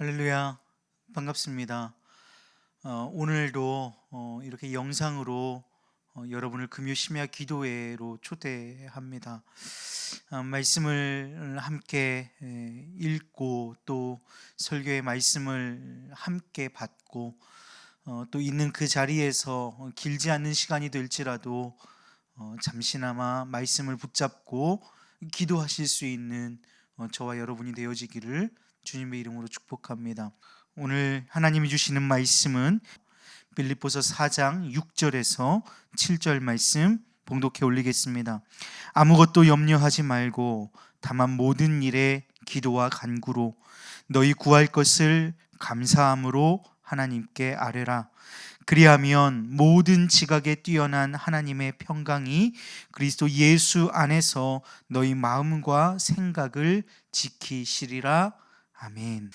할렐루야, 반갑습니다. 오늘도 이렇게 영상으로 여러분을 금요 심야 기도회로 초대합니다. 말씀을 함께 읽고 또 설교의 말씀을 함께 받고 또 있는 그 자리에서 길지 않은 시간이 될지라도 잠시나마 말씀을 붙잡고 기도하실 수 있는 저와 여러분이 되어지기를 주님의 이름으로 축복합니다. 오늘 하나님이 주시는 말씀은 빌립보서 4장 6절에서 7절 말씀 봉독해 올리겠습니다. 아무것도 염려하지 말고 다만 모든 일에 기도와 간구로 너희 구할 것을 감사함으로 하나님께 아뢰라. 그리하면 모든 지각에 뛰어난 하나님의 평강이 그리스도 예수 안에서 너희 마음과 생각을 지키시리라. 아멘.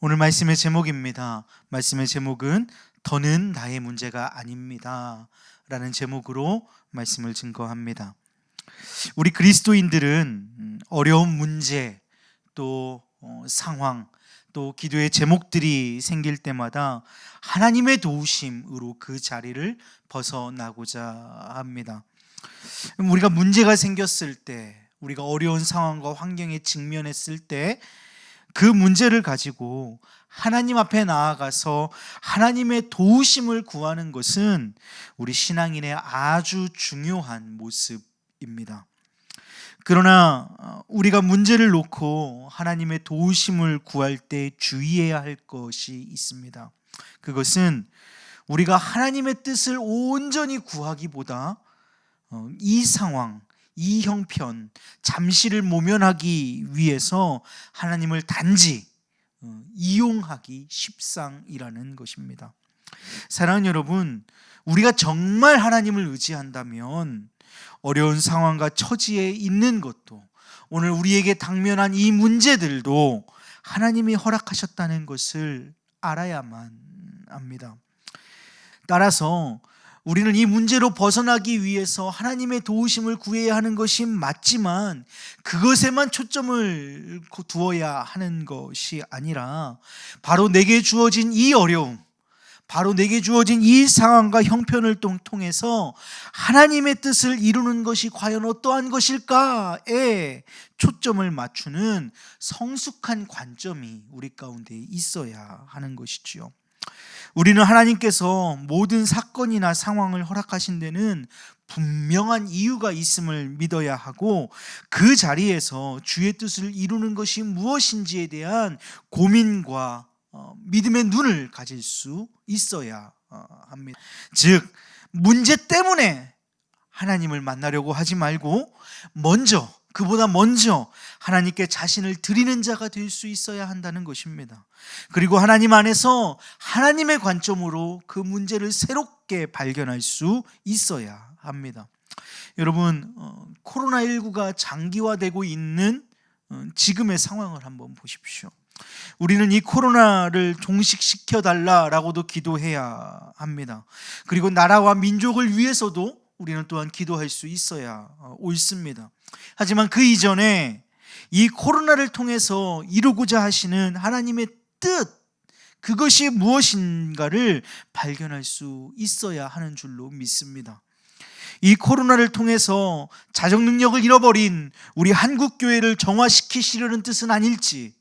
오늘 말씀의 제목입니다. 말씀의 제목은 더는 나의 문제가 아닙니다 라는 제목으로 말씀을 증거합니다. 우리 그리스도인들은 어려운 문제 또 상황 또 기도의 제목들이 생길 때마다 하나님의 도우심으로 그 자리를 벗어나고자 합니다. 우리가 문제가 생겼을 때, 우리가 어려운 상황과 환경에 직면했을 때 그 문제를 가지고 하나님 앞에 나아가서 하나님의 도우심을 구하는 것은 우리 신앙인의 아주 중요한 모습입니다. 그러나 우리가 문제를 놓고 하나님의 도우심을 구할 때 주의해야 할 것이 있습니다. 그것은 우리가 하나님의 뜻을 온전히 구하기보다 이 상황, 이 형편, 잠시를 모면하기 위해서 하나님을 단지 이용하기 십상이라는 것입니다. 사랑하는 여러분, 우리가 정말 하나님을 의지한다면 어려운 상황과 처지에 있는 것도, 오늘 우리에게 당면한 이 문제들도 하나님이 허락하셨다는 것을 알아야만 합니다. 따라서 우리는 이 문제로 벗어나기 위해서 하나님의 도우심을 구해야 하는 것이 맞지만 그것에만 초점을 두어야 하는 것이 아니라 바로 내게 주어진 이 어려움, 바로 내게 주어진 이 상황과 형편을 통해서 하나님의 뜻을 이루는 것이 과연 어떠한 것일까에 초점을 맞추는 성숙한 관점이 우리 가운데 있어야 하는 것이지요. 우리는 하나님께서 모든 사건이나 상황을 허락하신 데는 분명한 이유가 있음을 믿어야 하고, 그 자리에서 주의 뜻을 이루는 것이 무엇인지에 대한 고민과 믿음의 눈을 가질 수 있어야 합니다. 즉, 문제 때문에 하나님을 만나려고 하지 말고 그보다 먼저 하나님께 자신을 드리는 자가 될 수 있어야 한다는 것입니다. 그리고 하나님 안에서 하나님의 관점으로 그 문제를 새롭게 발견할 수 있어야 합니다. 여러분, 코로나19가 장기화되고 있는 지금의 상황을 한번 보십시오. 우리는 이 코로나를 종식시켜 달라라고도 기도해야 합니다. 그리고 나라와 민족을 위해서도 우리는 또한 기도할 수 있어야 옳습니다. 하지만 그 이전에 이 코로나를 통해서 이루고자 하시는 하나님의 뜻, 그것이 무엇인가를 발견할 수 있어야 하는 줄로 믿습니다. 이 코로나를 통해서 자정 능력을 잃어버린 우리 한국교회를 정화시키시려는 뜻은 아닐지,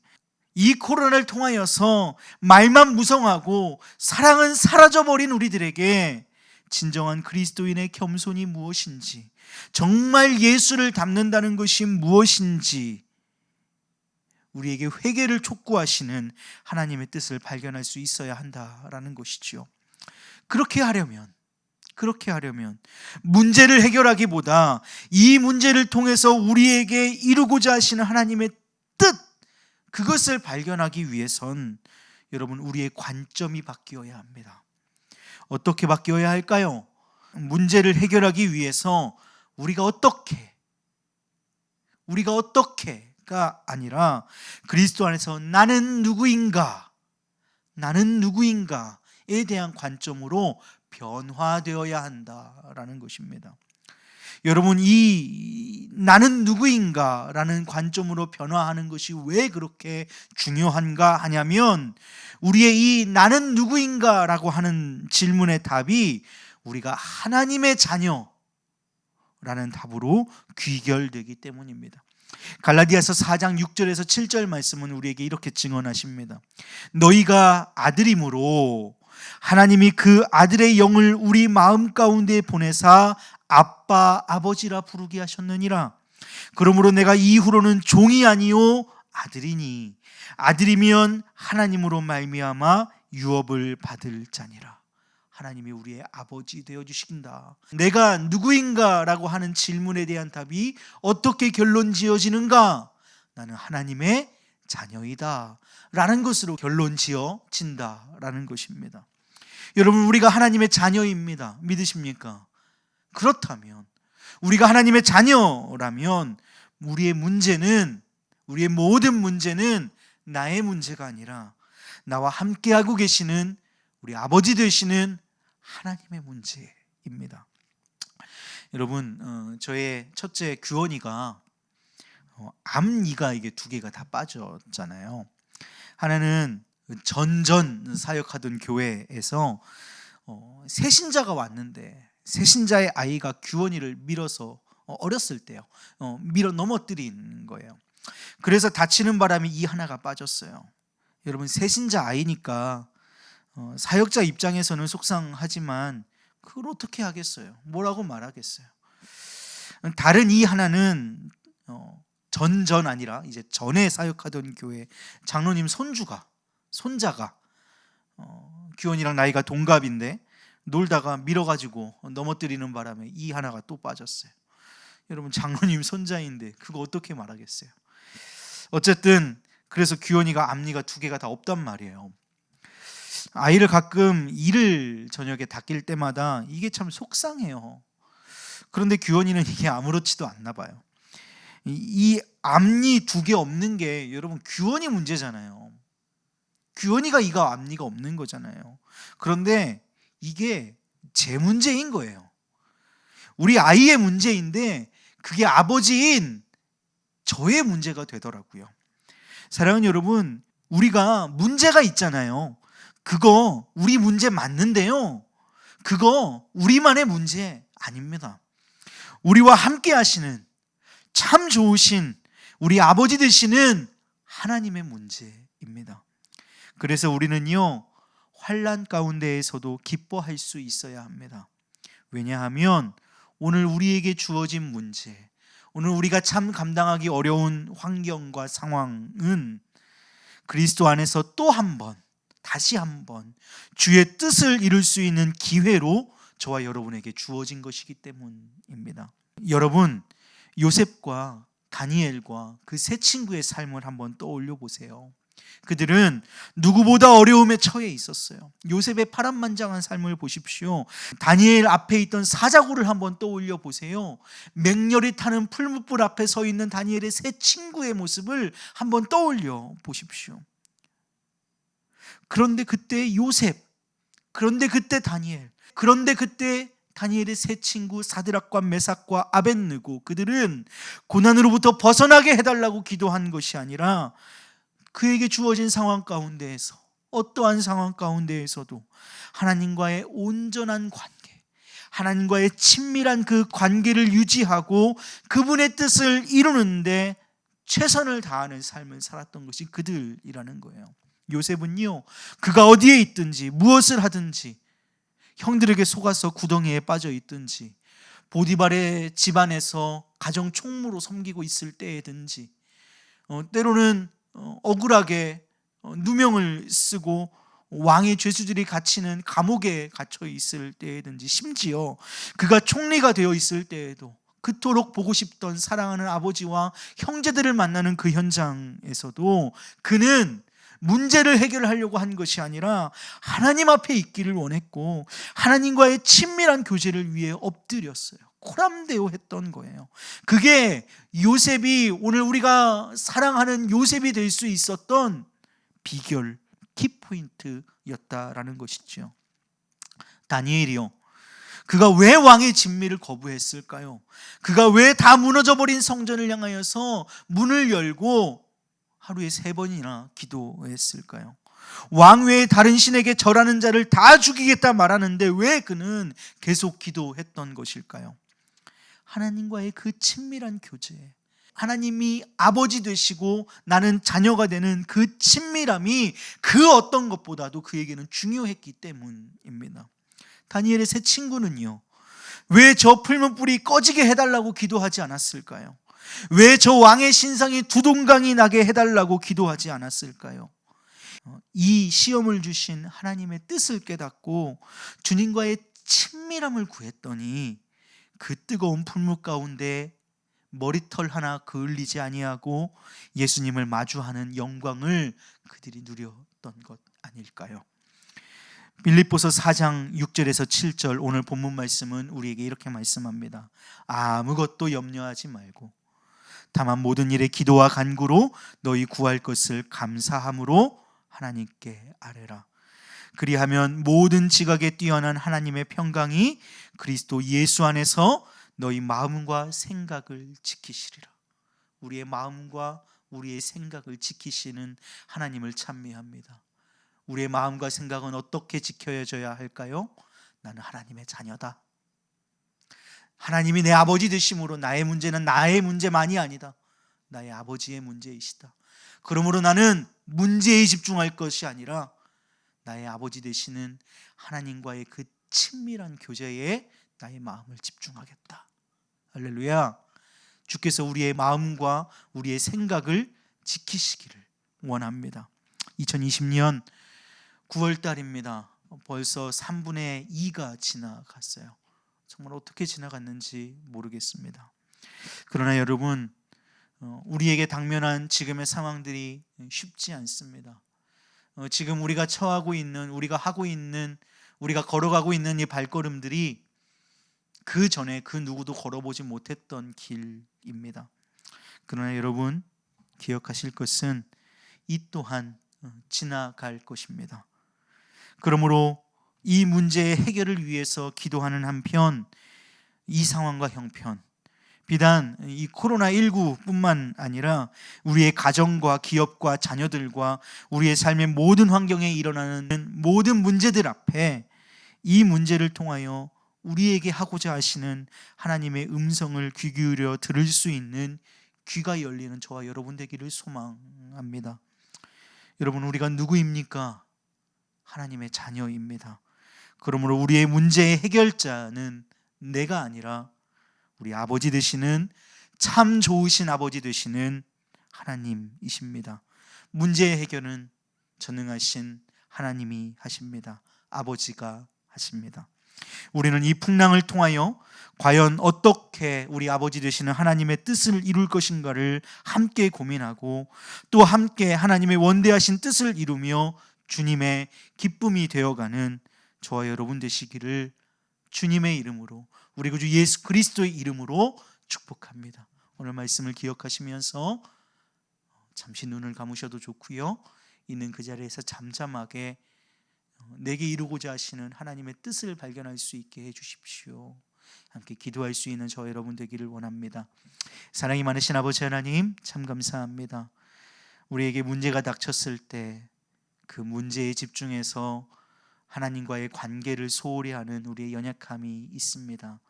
이 코로나를 통하여서 말만 무성하고 사랑은 사라져버린 우리들에게 진정한 그리스도인의 겸손이 무엇인지, 정말 예수를 닮는다는 것이 무엇인지 우리에게 회개를 촉구하시는 하나님의 뜻을 발견할 수 있어야 한다라는 것이지요. 그렇게 하려면 문제를 해결하기보다 이 문제를 통해서 우리에게 이루고자 하시는 하나님의 뜻, 그것을 발견하기 위해선 여러분, 우리의 관점이 바뀌어야 합니다. 어떻게 바뀌어야 할까요? 문제를 해결하기 위해서 우리가 어떻게가 아니라 그리스도 안에서 나는 누구인가에 대한 관점으로 변화되어야 한다라는 것입니다. 여러분, 이 나는 누구인가 라는 관점으로 변화하는 것이 왜 그렇게 중요한가 하냐면, 우리의 이 나는 누구인가 라고 하는 질문의 답이 우리가 하나님의 자녀라는 답으로 귀결되기 때문입니다. 갈라디아서 4장 6절에서 7절 말씀은 우리에게 이렇게 증언하십니다. 너희가 아들이므로 하나님이 그 아들의 영을 우리 마음 가운데 보내사 아빠 아버지라 부르게 하셨느니라. 그러므로 내가 이후로는 종이 아니요 아들이니 아들이면 하나님으로 말미암아 유업을 받을 자니라. 하나님이 우리의 아버지 되어 주신다. 내가 누구인가라고 하는 질문에 대한 답이 어떻게 결론 지어지는가? 나는 하나님의 자녀이다 라는 것으로 결론 지어진다 라는 것입니다. 여러분, 우리가 하나님의 자녀입니다. 믿으십니까? 그렇다면, 우리가 하나님의 자녀라면 우리의 모든 문제는 나의 문제가 아니라 나와 함께하고 계시는 우리 아버지 되시는 하나님의 문제입니다. 여러분, 저의 첫째 규원이가 앞니가 이게 2개가 다 빠졌잖아요. 하나는 전전 사역하던 교회에서 새신자가 왔는데 새신자의 아이가 규원이를 밀어서 어렸을 때요 밀어 넘어뜨린 거예요. 그래서 다치는 바람에 이 하나가 빠졌어요. 여러분, 새신자 아이니까 사역자 입장에서는 속상하지만 그걸 어떻게 하겠어요? 뭐라고 말하겠어요? 다른 이 하나는 전전 아니라 이제 전에 사역하던 교회 장로님 손자가 규원이랑 나이가 동갑인데 놀다가 밀어가지고 넘어뜨리는 바람에 이 하나가 또 빠졌어요. 여러분, 장로님 손자인데 그거 어떻게 말하겠어요? 어쨌든 그래서 규원이가 앞니가 2개가 다 없단 말이에요. 아이를 가끔 이를 저녁에 닦일 때마다 이게 참 속상해요. 그런데 규원이는 이게 아무렇지도 않나 봐요. 이 앞니 2개 없는 게 여러분 규원이 문제잖아요. 규원이가 이가 앞니가 없는 거잖아요. 그런데 이게 제 문제인 거예요. 우리 아이의 문제인데 그게 아버지인 저의 문제가 되더라고요. 사랑하는 여러분, 우리가 문제가 있잖아요. 그거 우리 문제 맞는데요, 그거 우리만의 문제 아닙니다. 우리와 함께 하시는 참 좋으신 우리 아버지 되시는 하나님의 문제입니다. 그래서 우리는요, 환난 가운데에서도 기뻐할 수 있어야 합니다. 왜냐하면 오늘 우리에게 주어진 문제, 오늘 우리가 참 감당하기 어려운 환경과 상황은 그리스도 안에서 또 한 번, 다시 한번 주의 뜻을 이룰 수 있는 기회로 저와 여러분에게 주어진 것이기 때문입니다. 여러분, 요셉과 다니엘과 그 세 친구의 삶을 한번 떠올려 보세요. 그들은 누구보다 어려움에 처해 있었어요. 요셉의 파란만장한 삶을 보십시오. 다니엘 앞에 있던 사자굴을 한번 떠올려 보세요. 맹렬히 타는 풀무불 앞에 서 있는 다니엘의 세 친구의 모습을 한번 떠올려 보십시오. 그런데 그때 요셉, 그런데 그때 다니엘, 그런데 그때 다니엘의 세 친구 사드락과 메삭과 아벳느고, 그들은 고난으로부터 벗어나게 해달라고 기도한 것이 아니라 그에게 주어진 상황 가운데에서, 어떠한 상황 가운데에서도 하나님과의 온전한 관계, 하나님과의 친밀한 그 관계를 유지하고 그분의 뜻을 이루는데 최선을 다하는 삶을 살았던 것이 그들이라는 거예요. 요셉은요, 그가 어디에 있든지 무엇을 하든지, 형들에게 속아서 구덩이에 빠져 있든지, 보디발의 집안에서 가정 총무로 섬기고 있을 때든지, 때로는 억울하게 누명을 쓰고 왕의 죄수들이 갇히는 감옥에 갇혀 있을 때든지, 심지어 그가 총리가 되어 있을 때에도 그토록 보고 싶던 사랑하는 아버지와 형제들을 만나는 그 현장에서도 그는 문제를 해결하려고 한 것이 아니라 하나님 앞에 있기를 원했고 하나님과의 친밀한 교제를 위해 엎드렸어요. 코람데오 했던 거예요. 그게 요셉이, 오늘 우리가 사랑하는 요셉이 될 수 있었던 비결, 키포인트였다라는 것이죠. 다니엘이요, 그가 왜 왕의 진미를 거부했을까요? 그가 왜 다 무너져버린 성전을 향하여서 문을 열고 하루에 3번이나 기도했을까요? 왕 외에 다른 신에게 절하는 자를 다 죽이겠다 말하는데 왜 그는 계속 기도했던 것일까요? 하나님과의 그 친밀한 교제, 하나님이 아버지 되시고 나는 자녀가 되는 그 친밀함이 그 어떤 것보다도 그에게는 중요했기 때문입니다. 다니엘의 세 친구는요, 왜 저 풀문 불이 꺼지게 해달라고 기도하지 않았을까요? 왜 저 왕의 신상이 두동강이 나게 해달라고 기도하지 않았을까요? 이 시험을 주신 하나님의 뜻을 깨닫고 주님과의 친밀함을 구했더니 그 뜨거운 풀무 가운데 머리털 하나 그을리지 아니하고 예수님을 마주하는 영광을 그들이 누렸던 것 아닐까요? 빌립보서 4장 6절에서 7절 오늘 본문 말씀은 우리에게 이렇게 말씀합니다. 아무것도 염려하지 말고 다만 모든 일에 기도와 간구로 너희 구할 것을 감사함으로 하나님께 아뢰라. 그리하면 모든 지각에 뛰어난 하나님의 평강이 그리스도 예수 안에서 너희 마음과 생각을 지키시리라. 우리의 마음과 우리의 생각을 지키시는 하나님을 찬미합니다. 우리의 마음과 생각은 어떻게 지켜져야 할까요? 나는 하나님의 자녀다. 하나님이 내 아버지 되심으로 나의 문제는 나의 문제만이 아니다. 나의 아버지의 문제이시다. 그러므로 나는 문제에 집중할 것이 아니라 나의 아버지 되시는 하나님과의 그 친밀한 교제에 나의 마음을 집중하겠다. 할렐루야. 주께서 우리의 마음과 우리의 생각을 지키시기를 원합니다. 2020년 9월 달입니다. 벌써 3분의 2가 지나갔어요. 정말 어떻게 지나갔는지 모르겠습니다. 그러나 여러분, 우리에게 당면한 지금의 상황들이 쉽지 않습니다. 지금 우리가 처하고 있는, 우리가 하고 있는, 우리가 걸어가고 있는 이 발걸음들이 그 전에 그 누구도 걸어보지 못했던 길입니다. 그러나 여러분, 기억하실 것은 이 또한 지나갈 것입니다. 그러므로 이 문제의 해결을 위해서 기도하는 한편 이 상황과 형편, 비단 이 코로나19뿐만 아니라 우리의 가정과 기업과 자녀들과 우리의 삶의 모든 환경에 일어나는 모든 문제들 앞에 이 문제를 통하여 우리에게 하고자 하시는 하나님의 음성을 귀 기울여 들을 수 있는 귀가 열리는 저와 여러분 되기를 소망합니다. 여러분, 우리가 누구입니까? 하나님의 자녀입니다. 그러므로 우리의 문제의 해결자는 내가 아니라 우리 아버지 되시는, 참 좋으신 아버지 되시는 하나님이십니다. 문제의 해결은 전능하신 하나님이 하십니다. 아버지가 하십니다. 우리는 이 풍랑을 통하여 과연 어떻게 우리 아버지 되시는 하나님의 뜻을 이룰 것인가를 함께 고민하고 또 함께 하나님의 원대하신 뜻을 이루며 주님의 기쁨이 되어가는 저와 여러분 되시기를 주님의 이름으로, 우리 구주 예수 그리스도의 이름으로 축복합니다. 오늘 말씀을 기억하시면서 잠시 눈을 감으셔도 좋고요, 있는 그 자리에서 잠잠하게 내게 이루고자 하시는 하나님의 뜻을 발견할 수 있게 해주십시오. 함께 기도할 수 있는 저 여러분 되기를 원합니다. 사랑이 많으신 아버지 하나님, 참 감사합니다. 우리에게 문제가 닥쳤을 때 그 문제에 집중해서 하나님과의 관계를 소홀히 하는 우리의 연약함이 있습니다.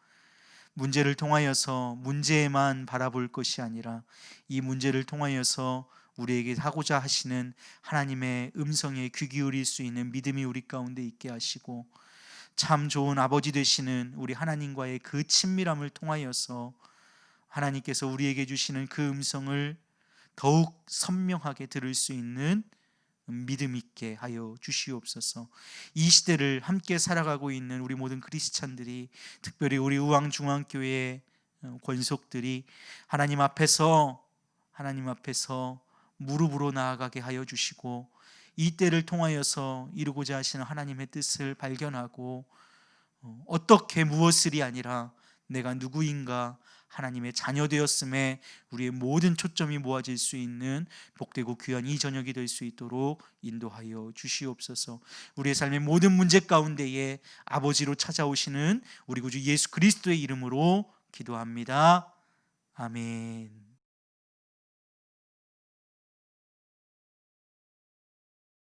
문제를 통하여서 문제에만 바라볼 것이 아니라 이 문제를 통하여서 우리에게 하고자 하시는 하나님의 음성에 귀 기울일 수 있는 믿음이 우리 가운데 있게 하시고, 참 좋은 아버지 되시는 우리 하나님과의 그 친밀함을 통하여서 하나님께서 우리에게 주시는 그 음성을 더욱 선명하게 들을 수 있는 믿음 있게 하여 주시옵소서. 이 시대를 함께 살아가고 있는 우리 모든 크리스찬들이, 특별히 우리 우왕중앙교회 권속들이 하나님 앞에서 무릎으로 나아가게 하여 주시고, 이 때를 통하여서 이루고자 하시는 하나님의 뜻을 발견하고 어떻게 무엇을이 아니라 내가 누구인가, 하나님의 자녀 되었음에 우리의 모든 초점이 모아질 수 있는 복되고 귀한 이 저녁이 될 수 있도록 인도하여 주시옵소서. 우리의 삶의 모든 문제 가운데에 아버지로 찾아오시는 우리 구주 예수 그리스도의 이름으로 기도합니다. 아멘.